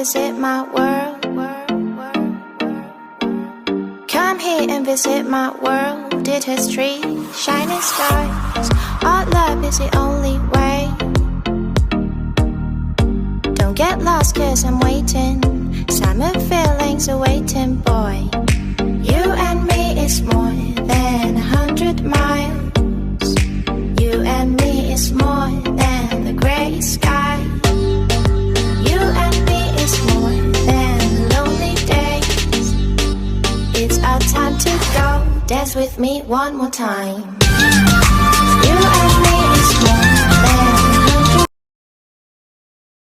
visit my world. Come here and visit my world. It has trees, shining stars. Our love is the only way. Don't get lost cause I'm waiting. Summer feelings are waiting, boy. You and me is more than 100 miles. You and me is more than the gray sky. You and me is more than lonely days. It's our time to go. Dance with me one more time.